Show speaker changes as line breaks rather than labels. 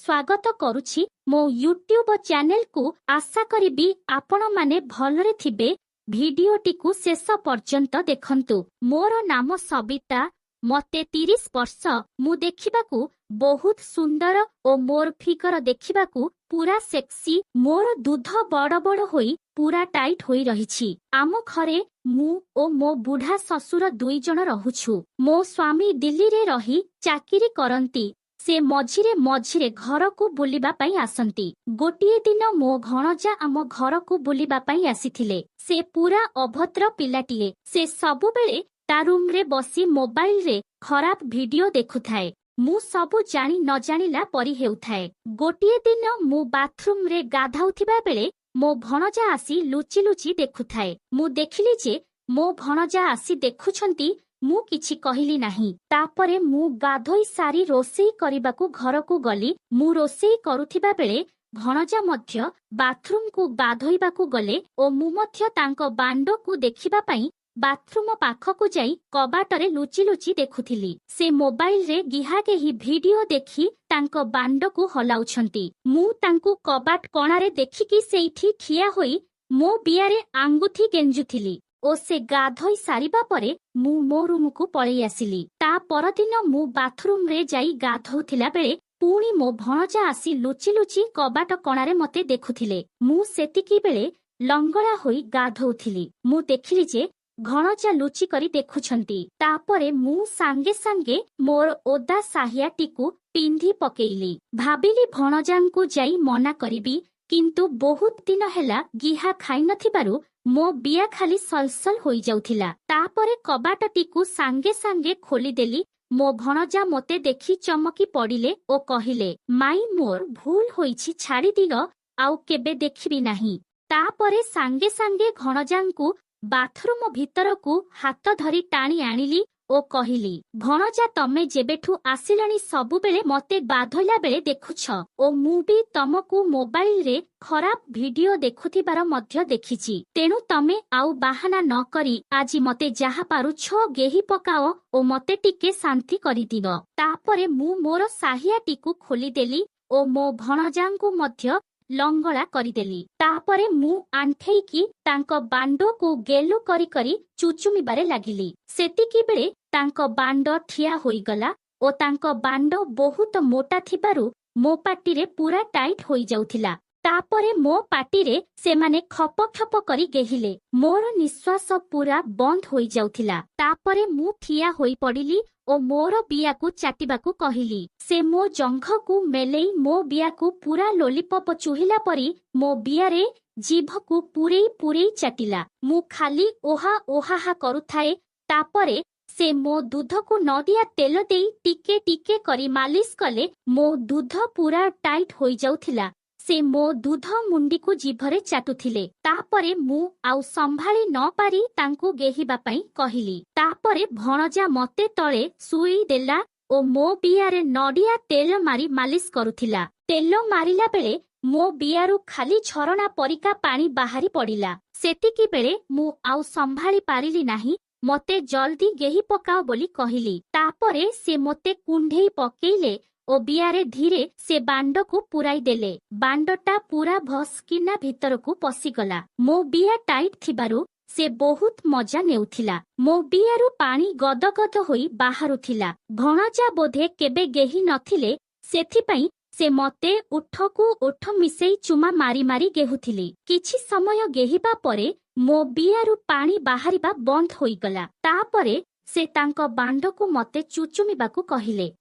स्वागत करुछि मो YouTube channel को। आशा करिबी आपण माने भलरे थिबे। भिडियोटी को शेष पर्यंत देखंतु। मोर नाम सबिता, मते 30 वर्ष। मु देखिबाकू बहुत सुंदर ओ मोर फिगर देखिबाकू पूरा सेक्सी। मोर दूध बड़ बड़ होई पूरा टाइट होई रहिछि। आम घरे मु ओ मो बुढ़ा ससुर 2 जण रहुछु। मो स्वामी दिल्ली रे रही चाकिरी करंती। से मझिरे मझिरे घर को बुलिबा पई आसंती। गोटिए दिन मो भणजा आम घर को बुलिबा पई आसीथिले। से पूरा अभद्र पिलाटिए। से सबु बेले ता रूम रे बसी मोबाइल रे खराब वीडियो देखुथाए। मु सबु जानी न जानिला परी हेउथाए। गोटिए दिन मु बाथरूम रे गाधाउथिबा बेले मो भणजा आसी लुचि लुचि देखुथाए। मु देखिली जे मो भणजा आसी देखुछंती। मु किछि कहिली नाही। तापरे मु गाधोई सारी रोसेई करिबाकू घरकू गली। मु रोसेई करुथिबा बेले भणजा मध्य बाथरूम को गाधोइबाकू गले ओ मु मध्य तांको बांडो को देखिबा पई बाथरूम पाखकू जाई कबाटरे लुचि लुचि देखुथिली। से मोबाइल रे गिहागेही वीडियो देखि तांको बांडो को हलाउछंती। मु तांको कबाट कोणारे देखिकी सेइठी ठिया होई मो बियारे आंगुठी गेंजुथिली। ओ से गाधोई सारिबा परे मु मो रूम को पळेई आसिली। ता परदिन मु बाथरूम रे जाई गाधोथिला बेले पुणी मो भणजा आसी लुचि लुचि कबाट कोणारे मते देखुथिले। मु सेतिकी बेले लंगड़ा होई गाधोथिली। मु देखिली जे भणजा लुचि करी देखुछंती। तापरे मु सांगे सांगे मोर ओदा साहियाटीकू पिंधी पकेइली। भाबिली भणजांकू जाई मना करिबी, किंतु बहुत दिन हेला गिहा खाई नथिबारु मो बिया खाली सलसल होई जाउथिला। तापरे कबाटटीकू सांगे सांगे खोली देली। मो भणजा मते देखि चमकी पड़िले ओ कहिले, माई मोर भूल होईछि, छाड़ी दियो, आउ केबे देखिबी नाही। तापरे सांगे सांगे भणजांकू बाथरूम भितरकू हाथ धरी टाणी आनिली ओ कहिली, भणजा तमे जेबेठू आसिलणी सबु बेले मते बाधोइला बेले देखुछ ओ मु भी तमकू मोबाइल रे खराब वीडियो देखुथिबार मध्य देखिछि। तेणु तमे आउ बाहाना न करी आजि मते जाहा पारुछ गेही पकाओ ओ मते टिके शांति करि दियो। तापरे मु मोर साहियाटीकू खोली देली ओ मो भणजांकू मध्य लंगड़ा करिदेली। तापरे मु आंठेईकी तांको बांडो को गेलु करी करी चुचुमिबारे लागिली। सेतिकी बेले तांको बांडो ठिया होईगला ओ तांको बांडो बहुत मोटा थिबारु मो पाटीरे पूरा टाइट होई जाउथिला। तापरे मो पाटीरे सेमाने खप खप करी गेहिले। मोर निश्वास पूरा बंद होई जाउथिला। तापरे मु ठिया होई पड़िली ओ मोर बियाकू चाटिबाकू कहिली। से मो जंघकू मेलेई मो बियाकू पूरा लोलीपॉप चुहिला परी मो बियारे जीभकू पुरेई पुरेई चाटिला। मु खाली ओहा ओहा करुथाए। तापरे से मो दूधकू नदिया तेल देई टिके टिके करी मालिश कले। मो दूध पूरा टाइट होई जाउथिला। से मो दूध मुंडी को जीभरे चाटुथिले। तापरे मु आउ संभाली न पारी तांकू गेहिबा पई कहिली। तापरे भणजा मते तळे सुई देला ओ मो बियारे नडिया तेल मारी मालिश करुथिला। तेल मारिला बेले मो बियारु खाली झरणा परिका पानी बाहारी पड़िला। सेतिकी बेले मु आउ संभाली पारिली नाही। मते जल्दी गेही पकाओ बोली कहिली। तापरे से मते कुंढेई पकेइले ओ बियारे धीरे से बांडो को पुराई देले। बांडोटा पूरा भस्किना भीतर को पसिगला। मो बिया टाइट थिबारु से बहुत मजा नेउथिला। मो बियारु पानी गद गद होई बाहारुथिला। भणजा बोधे केबे गेही नथिले, सेथिपई से मते उठकू उठ मिसेई चुमा मारी मारी गेहुथिली। किछि समय गेहिबा परे मो बियारु पानी बाहारिबा बंद होईगला। तापरे से तांको बांडो को मते चुचुमिबाकू कहिले।